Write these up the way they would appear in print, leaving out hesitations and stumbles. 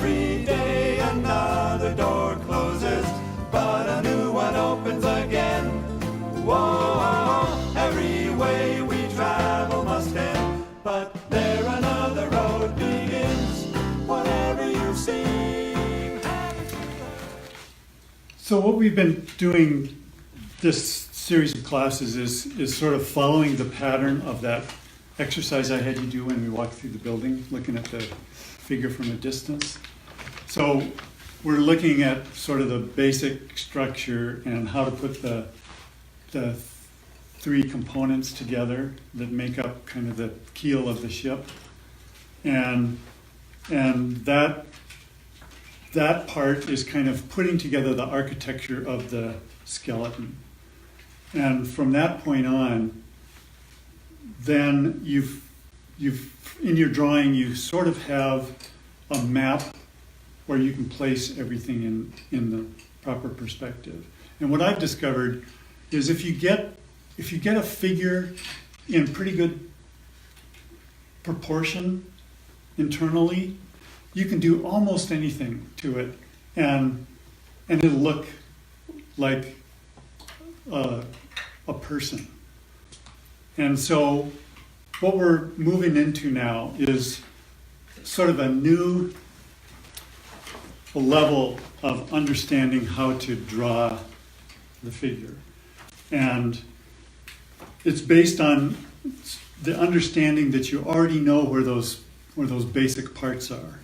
Every day another door closes, but a new one opens again. Whoa, every way we travel must end, but there another road begins. Whatever you seem. So what we've been doing this series of classes is sort of following the pattern of that exercise I had you do when we walked through the building, looking at the figure from a distance. So we're looking at sort of the basic structure and how to put the three components together that make up kind of the keel of the ship. And that part is kind of putting together the architecture of the skeleton. And from that point on, then you've in your drawing, you sort of have a map where you can place everything in the proper perspective. And what I've discovered is if you get a figure in pretty good proportion internally, you can do almost anything to it, and it'll look like a person. And so what we're moving into now is sort of a new level of understanding how to draw the figure. And it's based on the understanding that you already know where those basic parts are.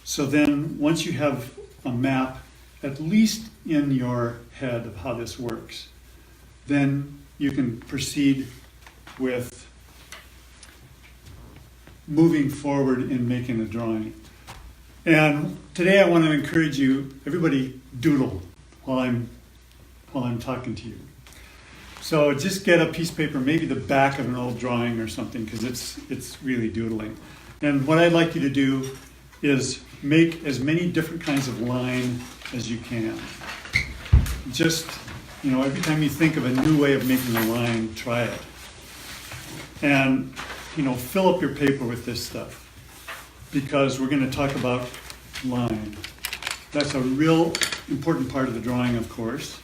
So then once you have a map, at least in your head, of how this works, then you can proceed with moving forward in making a drawing. And today I want to encourage you, everybody doodle while I'm talking to you. So just get a piece of paper, maybe the back of an old drawing or something, because it's really doodling. And what I'd like you to do is make as many different kinds of line as you can. Just, every time you think of a new way of making a line, try it. And, fill up your paper with this stuff, because we're going to talk about line. That's a real important part of the drawing, of course.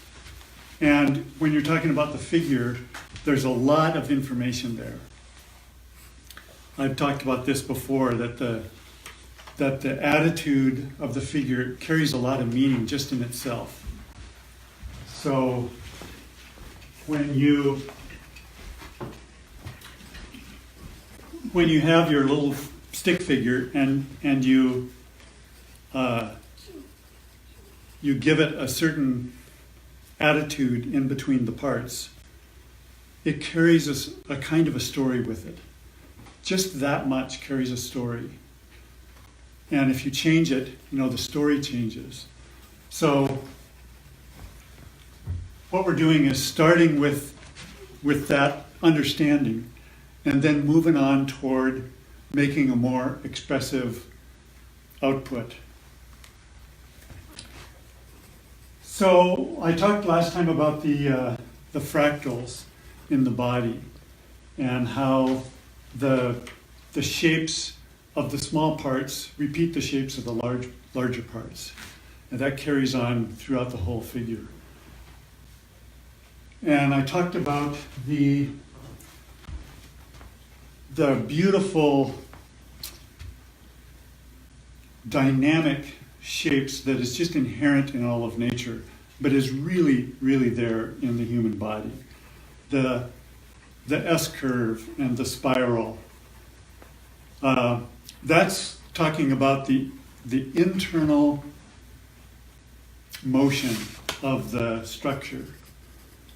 And when you're talking about the figure, there's a lot of information there. I've talked about this before, that the attitude of the figure carries a lot of meaning just in itself. So when you have your little stick figure and you give it a certain attitude in between the parts, it carries a kind of a story with it. Just that much carries a story. And if you change it, the story changes. So what we're doing is starting with that understanding and then moving on toward making a more expressive output. So I talked last time about the fractals in the body and how the shapes of the small parts repeat the shapes of the larger parts. And that carries on throughout the whole figure. And I talked about the beautiful dynamic shapes that is just inherent in all of nature, but is really, really there in the human body. The S-curve and the spiral. That's talking about the internal motion of the structure.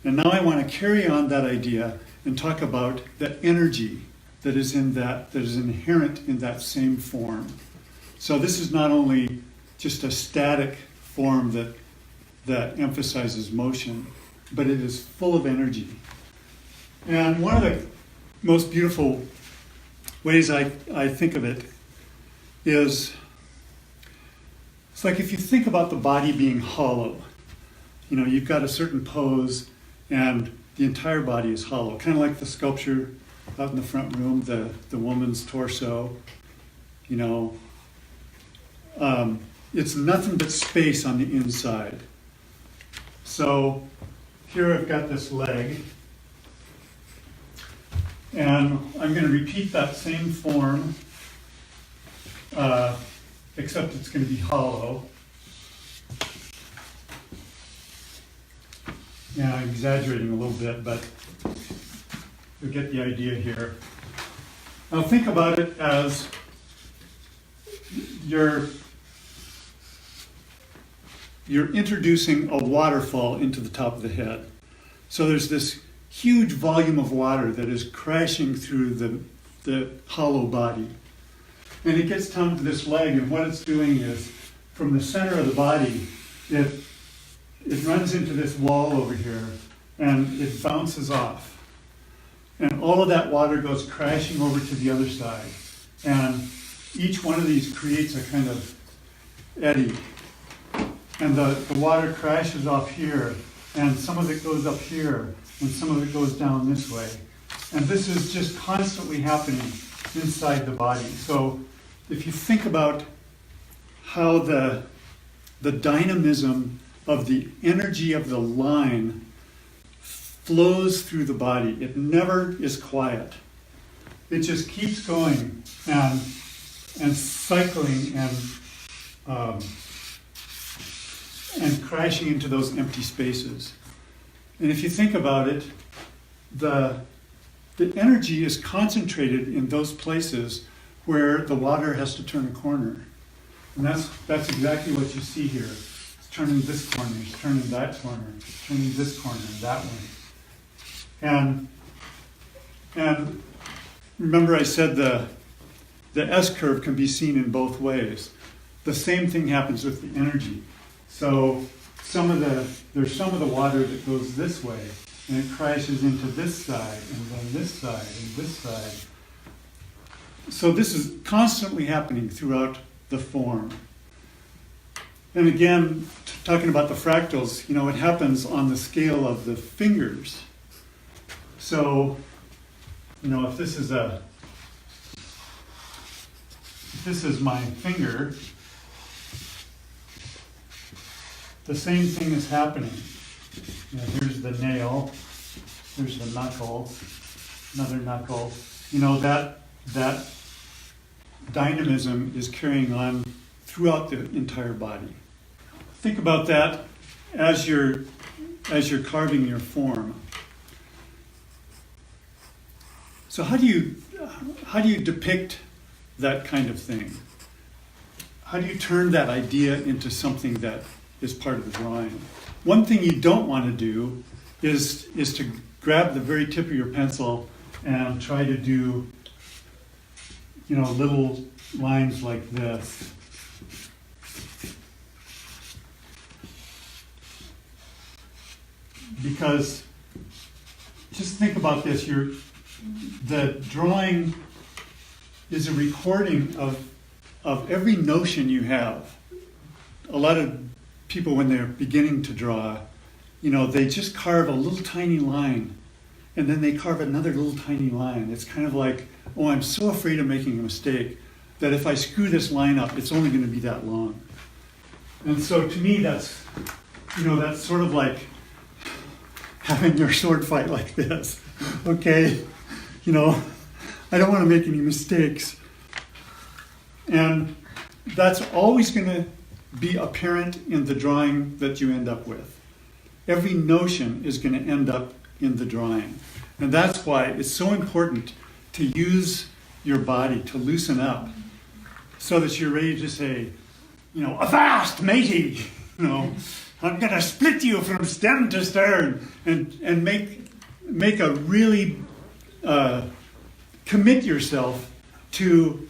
And now I want to carry on that idea and talk about the energy that is inherent in that same form. So this is not only just a static form that emphasizes motion, but it is full of energy. And one of the most beautiful ways I think of it is, it's like if you think about the body being hollow, you've got a certain pose and the entire body is hollow, kind of like the sculpture out in the front room, the woman's torso, it's nothing but space on the inside. So here I've got this leg, and I'm going to repeat that same form, except it's going to be hollow. Yeah, I'm exaggerating a little bit, but you'll get the idea here. Now think about it as you're introducing a waterfall into the top of the head. So there's this huge volume of water that is crashing through the hollow body. And it gets down to this leg, and what it's doing is, from the center of the body, it runs into this wall over here, and it bounces off. And all of that water goes crashing over to the other side. And each one of these creates a kind of eddy. And the water crashes off here, and some of it goes up here, and some of it goes down this way. And this is just constantly happening inside the body. So if you think about how the dynamism of the energy of the line flows through the body, it never is quiet. It just keeps going and cycling and crashing into those empty spaces. And if you think about it, the energy is concentrated in those places where the water has to turn a corner. And that's exactly what you see here. It's turning this corner, it's turning that corner, it's turning this corner and that one. And remember I said the S-curve can be seen in both ways. The same thing happens with the energy. So there's some of the water that goes this way, and it crashes into this side, and then this side, and this side. So this is constantly happening throughout the form. And again, talking about the fractals, it happens on the scale of the fingers. So, if this is my finger, the same thing is happening. Here's the nail, here's the knuckle, another knuckle. That dynamism is carrying on throughout the entire body. Think about that as you're carving your form. So how do you depict that kind of thing? How do you turn that idea into something that is part of the drawing? One thing you don't want to do is to grab the very tip of your pencil and try to do little lines like this. Because just think about this, the drawing is a recording of every notion you have. A lot of people, when they're beginning to draw, they just carve a little tiny line, and then they carve another little tiny line. It's kind of like, oh, I'm so afraid of making a mistake that if I screw this line up, it's only going to be that long. And so to me, that's sort of like having your sword fight like this. Okay, I don't want to make any mistakes. And that's always going to be apparent in the drawing that you end up with. Every notion is going to end up in the drawing. And that's why it's so important to use your body, to loosen up, so that you're ready to say, avast, matey! I'm going to split you from stem to stern, and make a really commit yourself to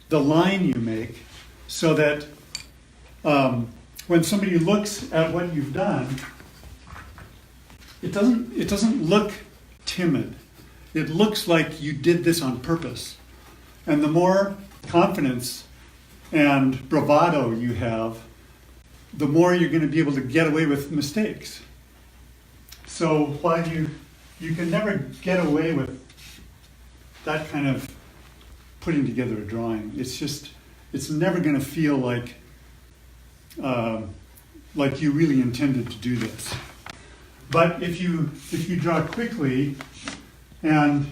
the line you make, so that when somebody looks at what you've done, it doesn't look timid. It looks like you did this on purpose. And the more confidence and bravado you have, the more you're going to be able to get away with mistakes. So while you can never get away with that kind of putting together a drawing, it's never going to feel like like you really intended to do this. But if you draw quickly and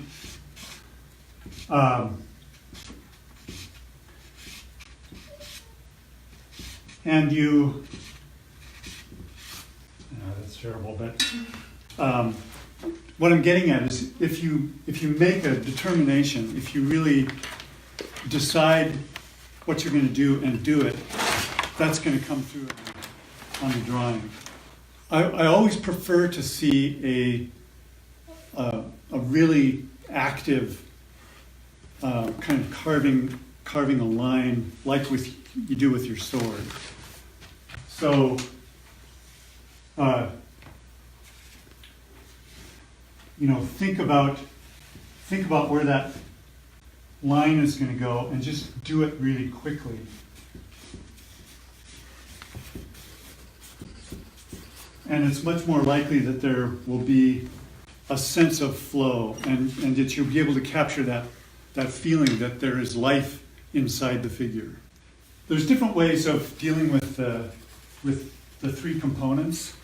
you, that's terrible, but what I'm getting at is if you make a determination, if you really decide what you're going to do and do it, that's going to come through on the drawing. I always prefer to see a really active kind of carving a line like you do with your sword. So think about where that line is going to go and just do it really quickly. And it's much more likely that there will be a sense of flow and that you'll be able to capture that feeling that there is life inside the figure. There's different ways of dealing with the three components.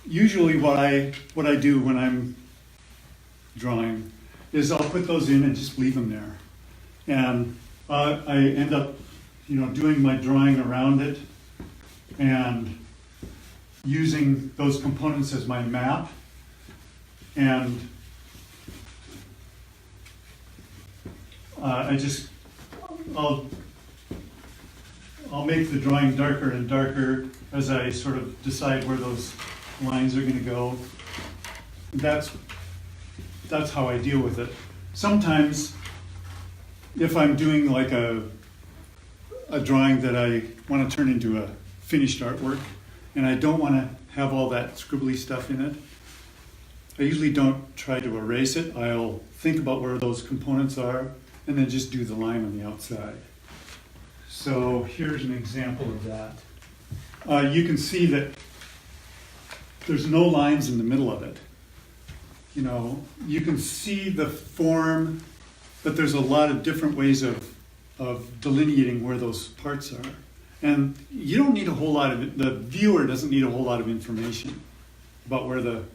Usually what I do when I'm drawing is I'll put those in and just leave them there. And I end up, doing my drawing around it and using those components as my map. And I'll make the drawing darker and darker as I sort of decide where those lines are going to go. That's how I deal with it. Sometimes, if I'm doing like a drawing that I want to turn into a finished artwork, and I don't want to have all that scribbly stuff in it, I usually don't try to erase it. I'll think about where those components are, and then just do the line on the outside. So here's an example of that. You can see that there's no lines in the middle of it. You can see the form, but there's a lot of different ways of delineating where those parts are. And you don't need a whole lot of it. The viewer doesn't need a whole lot of information about where the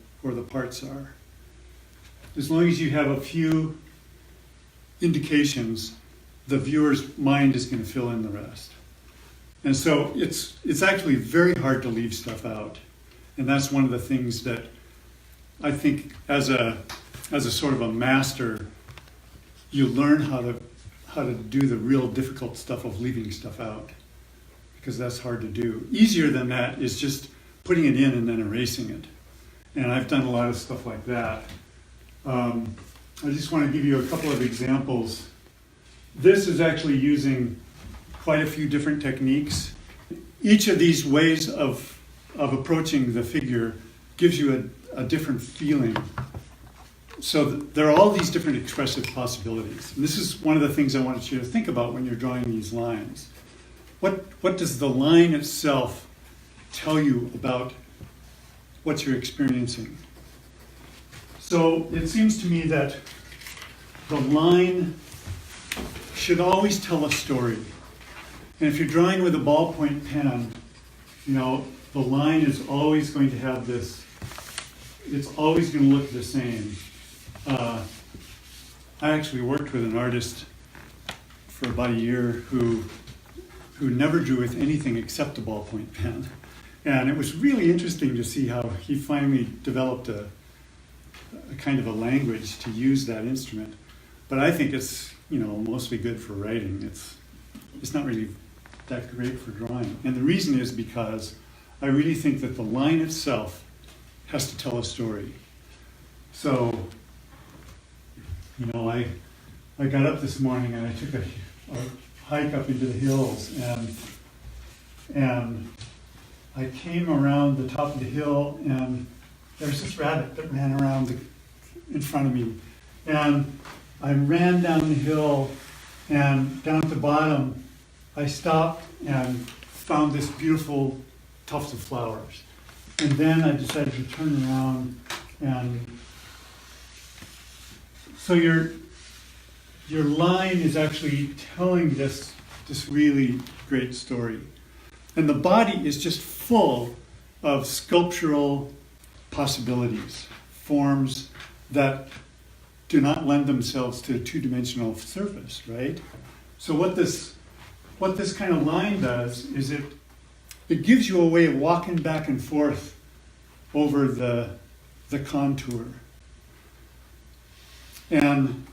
parts are. As long as you have a few indications, the viewer's mind is going to fill in the rest. And so it's actually very hard to leave stuff out. And that's one of the things that I think as a sort of a master, you learn how to do the real difficult stuff of leaving stuff out, because that's hard to do. Easier than that is just putting it in and then erasing it. And I've done a lot of stuff like that. I just want to give you a couple of examples. This is actually using quite a few different techniques. Each of these ways of approaching the figure gives you a different feeling. So there are all these different expressive possibilities. And this is one of the things I wanted you to think about when you're drawing these lines. What does the line itself tell you about what you're experiencing? So it seems to me that the line should always tell a story. And if you're drawing with a ballpoint pen, the line is always going to have this, it's always going to look the same. I actually worked with an artist for about a year who never drew with anything except a ballpoint pen. And it was really interesting to see how he finally developed a kind of a language to use that instrument. But I think it's, mostly good for writing. It's not really that great for drawing. And the reason is because I really think that the line itself has to tell a story. So, I got up this morning and I took a hike up into the hills, and I came around the top of the hill, and there's this rabbit that ran around in front of me. And I ran down the hill, and down at the bottom, I stopped and found this beautiful tuft of flowers. And then I decided to turn around, and so your line is actually telling this really great story. And the body is just full of sculptural possibilities, forms that do not lend themselves to a two-dimensional surface, right? So what this kind of line does is it gives you a way of walking back and forth over the contour. And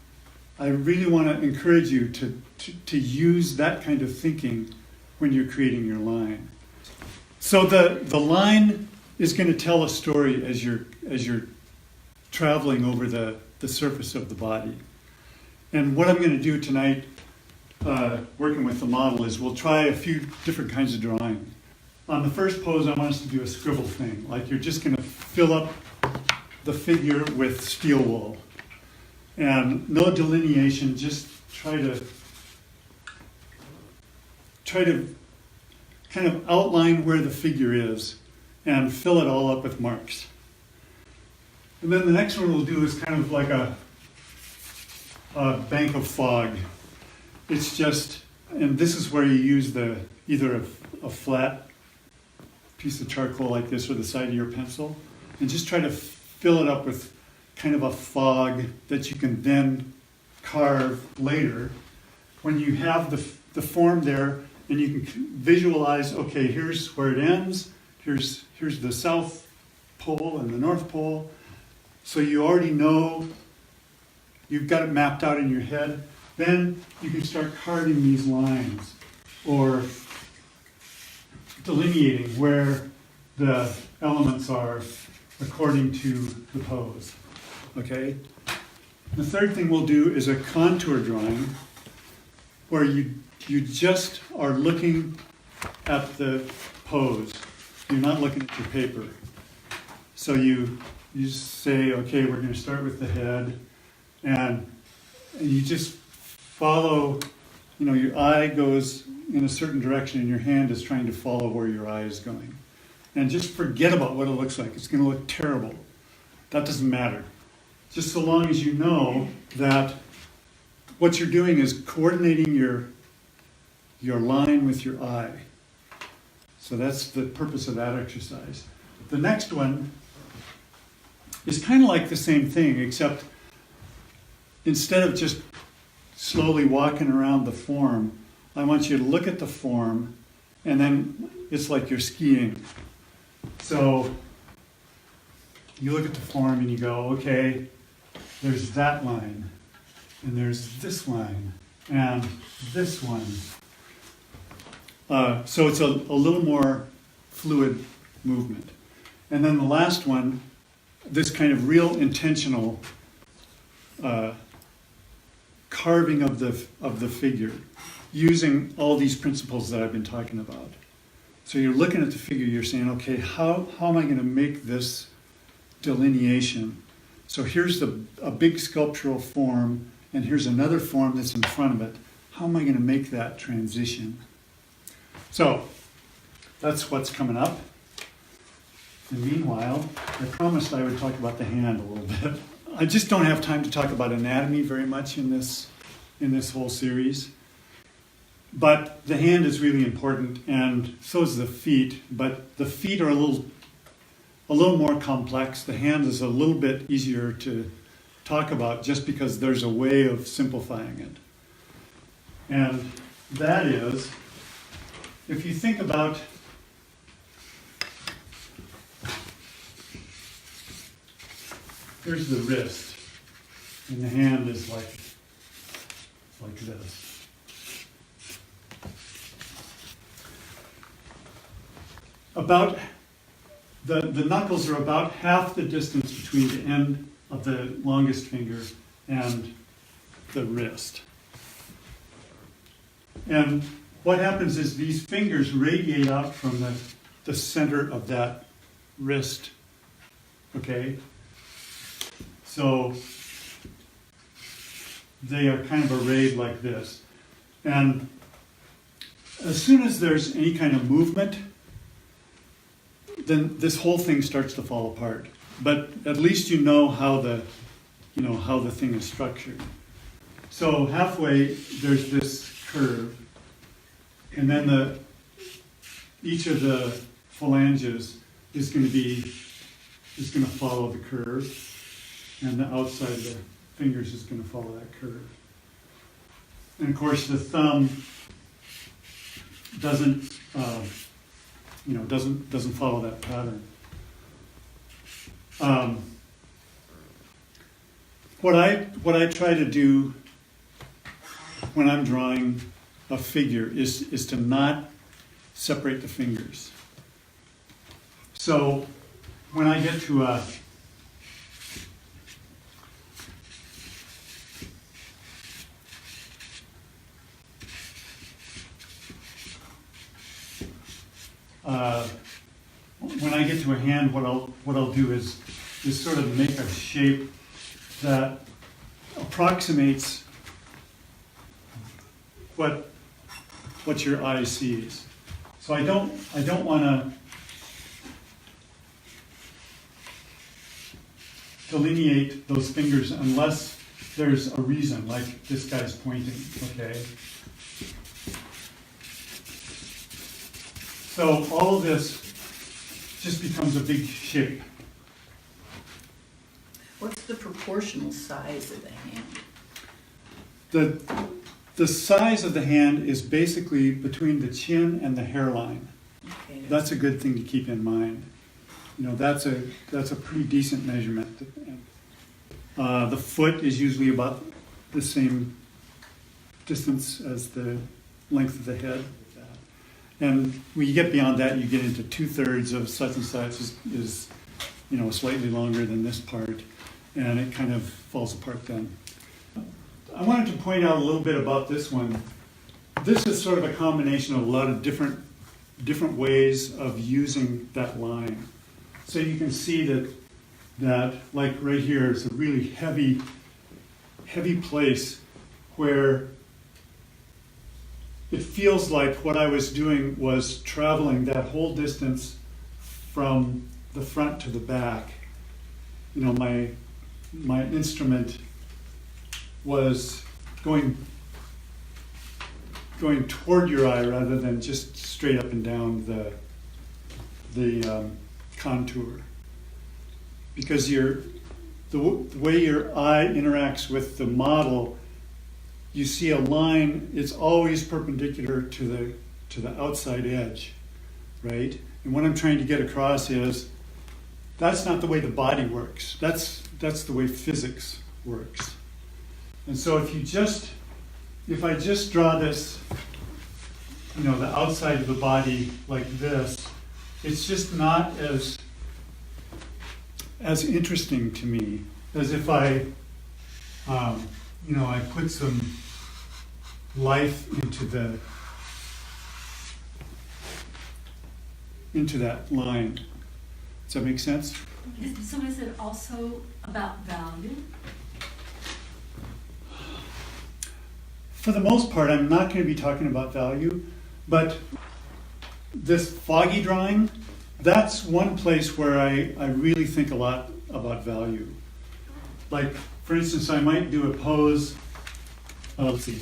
I really want to encourage you to use that kind of thinking when you're creating your line. So the line is going to tell a story as you're traveling over the surface of the body. And what I'm going to do tonight, working with the model, is we'll try a few different kinds of drawing. On the first pose, I want us to do a scribble thing, like you're just going to fill up the figure with steel wool. And no delineation, just try to kind of outline where the figure is and fill it all up with marks. And then the next one we'll do is kind of like a bank of fog. It's just, and this is where you use either a flat piece of charcoal like this or the side of your pencil, and just try to fill it up with kind of a fog that you can then carve later when you have the form there, and you can visualize, okay, here's where it ends, here's the South Pole and the North Pole. So you already know, you've got it mapped out in your head. Then you can start carving these lines or delineating where the elements are according to the pose. Okay? The third thing we'll do is a contour drawing where you just are looking at the pose. You're not looking at your paper. So you say, okay, we're going to start with the head, and you just follow, your eye goes in a certain direction and your hand is trying to follow where your eye is going. And just forget about what it looks like. It's going to look terrible. That doesn't matter. Just so long as you know that what you're doing is coordinating your line with your eye. So that's the purpose of that exercise. The next one is kind of like the same thing, except instead of just slowly walking around the form, I want you to look at the form, and then it's like you're skiing. So you look at the form and you go, okay, there's that line, and there's this line, and this one. So it's a little more fluid movement. And then the last one, this kind of real intentional carving of the figure, using all these principles that I've been talking about. So you're looking at the figure, you're saying, okay, how am I going to make this delineation? So here's a big sculptural form, and here's another form that's in front of it. How am I going to make that transition? So that's what's coming up. And meanwhile, I promised I would talk about the hand a little bit. I just don't have time to talk about anatomy very much in this whole series. But the hand is really important, and so is the feet. But the feet are a little more complex. The hand is a little bit easier to talk about just because there's a way of simplifying it. And that is, if you think about here's the wrist, and the hand is like this. About the knuckles are about half the distance between the end of the longest finger and the wrist. And what happens is these fingers radiate out from the center of that wrist. Okay? So they are kind of arrayed like this. And as soon as there's any kind of movement, then this whole thing starts to fall apart. But at least you know how the thing is structured. So halfway there's this curve, and then each of the phalanges is going to follow the curve, and the outside of the fingers is going to follow that curve. And of course, the thumb doesn't follow that pattern. What I try to do when I'm drawing a figure is to not separate the fingers. So when I get to when I get to a hand, what I'll do is sort of make a shape that approximates what your eye sees. So I don't want to delineate those fingers unless there's a reason, like this guy's pointing, okay? So all of this just becomes a big shape. What's the proportional size of the hand? The size of the hand is basically between the chin and the hairline. Okay. That's a good thing to keep in mind. You know, that's a pretty decent measurement. The foot is usually about the same distance as the length of the head. And when you get beyond that, you get into 2/3 of such and such is slightly longer than this part, and it kind of falls apart then. I wanted to point out a little bit about this one. This is sort of a combination of a lot of different ways of using that line. So you can see that like right here is a really heavy place where it feels like what I was doing was traveling that whole distance from the front to the back. You know, my instrument was going toward your eye rather than just straight up and down the contour. Because the way your eye interacts with the model, you see a line, it's always perpendicular to the outside edge, right? And what I'm trying to get across is that's not the way the body works. That's the way physics works. And so if I just draw this, the outside of the body like this, it's just not as interesting to me as if I put some life into that line. Does that make sense? So is it also about value? For the most part, I'm not going to be talking about value, but this foggy drawing, that's one place where I really think a lot about value. Like, for instance, I might do a pose, let's see.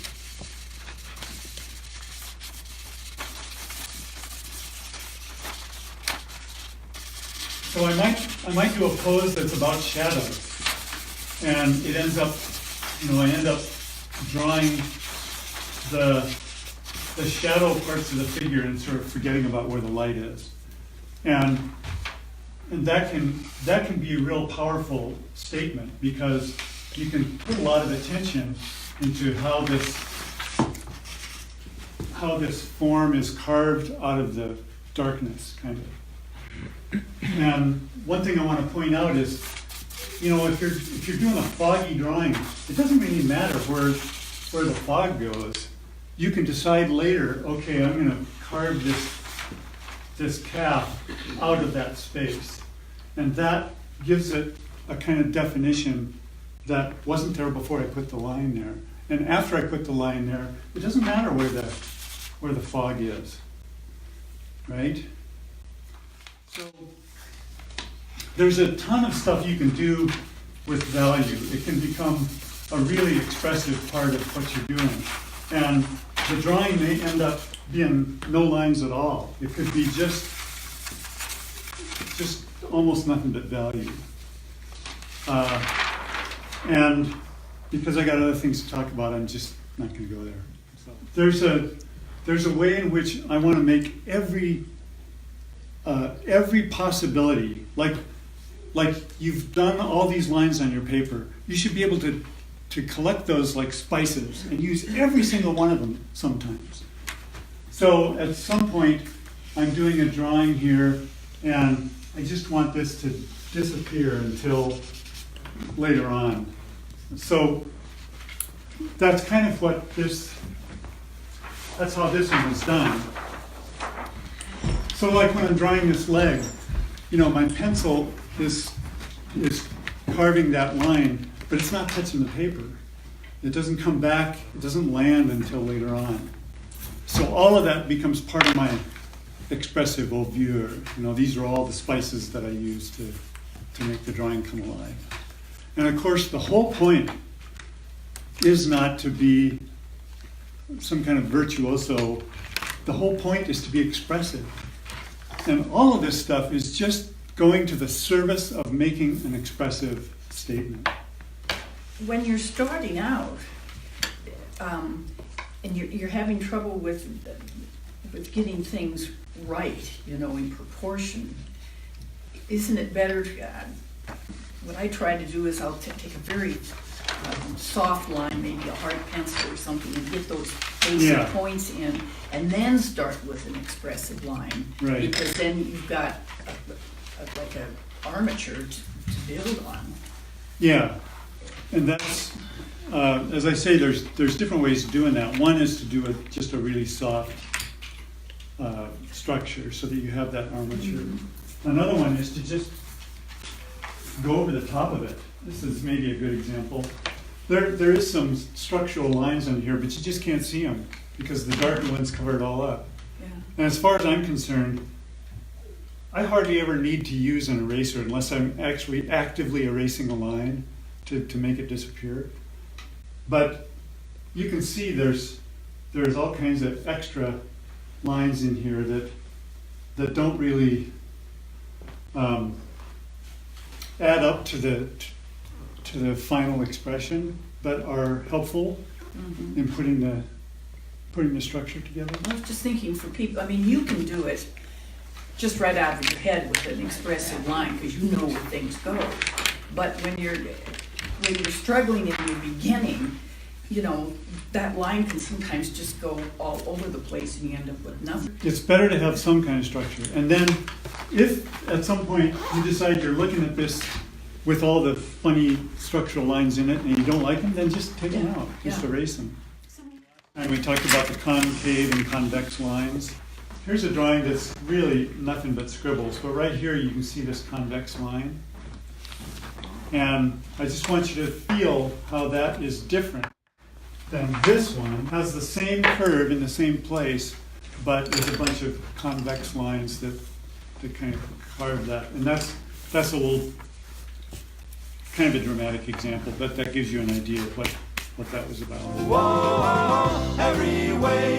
So I might do a pose that's about shadows, and it ends up, I end up drawing the shadow parts of the figure and sort of forgetting about where the light is, and that can be a real powerful statement because you can put a lot of attention into how this form is carved out of the darkness, kind of. And one thing I want to point out is, if you're doing a foggy drawing, it doesn't really matter where the fog goes. You can decide later, okay, I'm going to carve this calf out of that space. And that gives it a kind of definition that wasn't there before I put the line there. And after I put the line there, it doesn't matter where the fog is, right? So there's a ton of stuff you can do with value. It can become a really expressive part of what you're doing. And the drawing may end up being no lines at all. It could be just almost nothing but value. And because I got other things to talk about, I'm just not going to go there. So there's a way in which I want to make every possibility, like you've done all these lines on your paper, you should be able to collect those like spices and use every single one of them sometimes. So at some point, I'm doing a drawing here, and I just want this to disappear until later on. So that's kind of what that's how this one was done. So like when I'm drawing this leg, my pencil is carving that line, but it's not touching the paper. It doesn't come back, it doesn't land until later on. So all of that becomes part of my expressive au vue. These are all the spices that I use to make the drawing come alive. And of course, the whole point is not to be some kind of virtuoso. The whole point is to be expressive. And all of this stuff is just going to the service of making an expressive statement. When you're starting out, and you're having trouble with getting things right, in proportion, isn't it better to, what I try to do is I'll take a very soft line, maybe a hard pencil or something, and get those basic points in, and then start with an expressive line. Right. Because then you've got like an armature to build on. Yeah, and that's, as I say, there's different ways of doing that. One is to do just a really soft structure so that you have that armature. Mm-hmm. Another one is to just go over the top of it. This is maybe a good example. There is some structural lines on here, but you just can't see them because the darker ones cover it all up. Yeah. And as far as I'm concerned, I hardly ever need to use an eraser unless I'm actually actively erasing a line to make it disappear. But you can see there's all kinds of extra lines in here that don't really add up to the final expression, but are helpful in putting the structure together. I was just thinking for people, you can do it just right out of your head with an expressive line because you know where things go. But when you're struggling in the beginning, that line can sometimes just go all over the place and you end up with nothing. It's better to have some kind of structure. And then if at some point you decide you're looking at this with all the funny structural lines in it and you don't like them, then just take them out, just erase them. And we talked about the concave and convex lines. Here's a drawing that's really nothing but scribbles, but right here you can see this convex line. And I just want you to feel how that is different than this one. It has the same curve in the same place, but there's a bunch of convex lines that kind of carve that. And that's a little, kind of a dramatic example, but that gives you an idea of what that was about. Whoa, every way